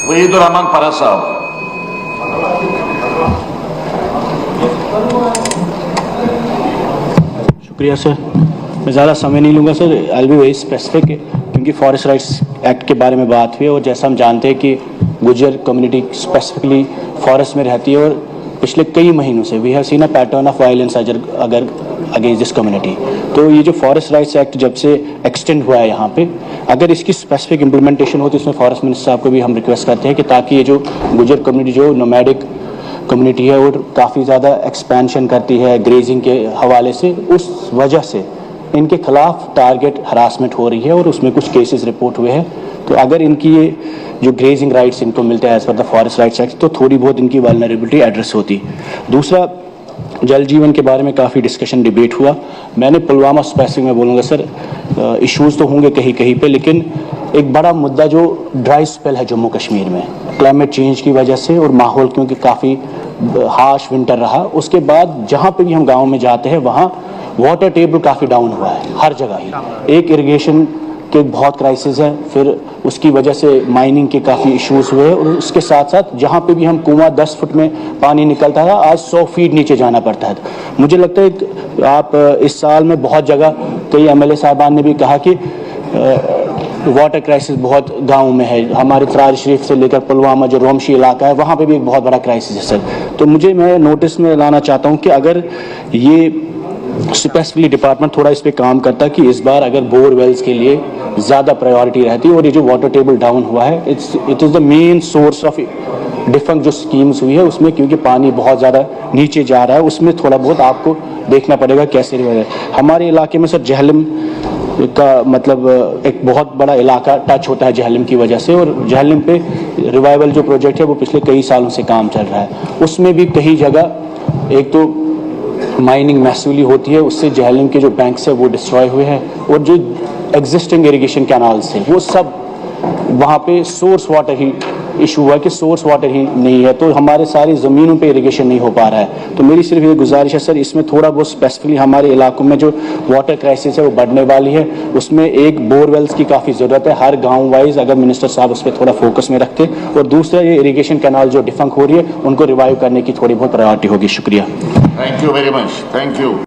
वहीदुर रहमान फराज साहब। शुक्रिया सर, मैं ज़्यादा समय नहीं लूँगा sir. I will be very specific, क्योंकि फॉरेस्ट राइट्स एक्ट के बारे में बात हुई है और जैसा हम जानते हैं कि गुजर कम्युनिटी स्पेसिफिकली फॉरेस्ट में रहती है और पिछले कई महीनों से we have seen a pattern of violence अगर अगेंस्ट दिस कम्युनिटी। तो ये जो फॉरेस्ट राइट्स एक्ट जब से एक्सटेंड हुआ है यहाँ पे, अगर इसकी स्पेसिफिक इम्प्लीमेंटेशन हो तो इसमें फॉरेस्ट मिनिस्टर साहब को भी हम रिक्वेस्ट करते हैं कि ताकि ये जो गुजर कम्युनिटी जो नोमैडिक कम्युनिटी है और काफ़ी ज़्यादा एक्सपेंशन करती है ग्रेजिंग के हवाले से, उस वजह से इनके खिलाफ टारगेट हरासमेंट हो रही है और उसमें कुछ केसेस रिपोर्ट हुए हैं। तो अगर इनकी ये जो ग्रेजिंग राइट्स इनको मिलते हैं as per the forest rights act, तो थोड़ी बहुत इनकी वल्नरेबिलिटी एड्रेस होती। दूसरा, जल जीवन के बारे में काफ़ी डिस्कशन डिबेट हुआ। मैंने पुलवामा स्पेसिफिक में बोलूँगा सर, इश्यूज़ तो होंगे कहीं कहीं पे, लेकिन एक बड़ा मुद्दा जो ड्राई स्पेल है जम्मू कश्मीर में क्लाइमेट चेंज की वजह से और माहौल क्योंकि काफ़ी हार्श विंटर रहा, उसके बाद जहाँ पे भी हम गाँव में जाते हैं वहाँ वाटर टेबल काफ़ी डाउन हुआ है हर जगह ही। एक इरिगेशन के बहुत क्राइसिस है, फिर उसकी वजह से माइनिंग के काफ़ी इश्यूज हुए और उसके साथ साथ जहाँ पे भी हम कुआं 10 फुट में पानी निकलता था, आज 100 फीट नीचे जाना पड़ता है। मुझे लगता है आप इस साल में बहुत जगह कई एमएलए साहबान ने भी कहा कि वाटर क्राइसिस बहुत गाँव में है। हमारे त्रार शरीफ से लेकर पुलवामा जो रोमशी इलाका है वहाँ पे भी एक बहुत बड़ा क्राइसिस है सर। तो मैं नोटिस में लाना चाहता हूँ कि अगर ये स्पेसिफिकली डिपार्टमेंट थोड़ा इस पे काम करता कि इस बार अगर बोर वेल्स के लिए ज़्यादा प्रायोरिटी रहती है और ये जो वाटर टेबल डाउन हुआ है it is the main source of different जो स्कीम्स हुई है उसमें, क्योंकि पानी बहुत ज़्यादा नीचे जा रहा है, उसमें थोड़ा बहुत आपको देखना पड़ेगा कैसे रिवाइव। हमारे इलाके में सर जहलम का मतलब एक बहुत बड़ा इलाका टच होता है जहलम की वजह से, और जहलम पे रिवाइवल जो प्रोजेक्ट है वो पिछले कई सालों से काम चल रहा है। उसमें भी कई जगह एक तो माइनिंग मैसिवली होती है, उससे जहलम के जो बैंक्स है वो डिस्ट्रॉय हुए हैं और जो एग्जिस्टिंग इरिगेशन कैनाल्स हैं वो सब वहाँ पे सोर्स वाटर ही इशू हुआ कि सोर्स वाटर ही नहीं है, तो हमारे सारी ज़मीनों पे इरिगेशन नहीं हो पा रहा है। तो मेरी सिर्फ ये गुजारिश है सर, इसमें थोड़ा बहुत स्पेसिफिकली हमारे इलाकों में जो वाटर क्राइसिस है वो बढ़ने वाली है, उसमें एक बोरवेल्स की काफ़ी ज़रूरत है हर गाँव वाइज, अगर मिनिस्टर साहब उस पर थोड़ा फोकस में रखते। और दूसरा, ये इरीगेशन कैनाल जो डिफंक हो रही है उनको रिवाइव करने की थोड़ी बहुत प्रायोरिटी होगी। शुक्रिया। Thank you very much. Thank you.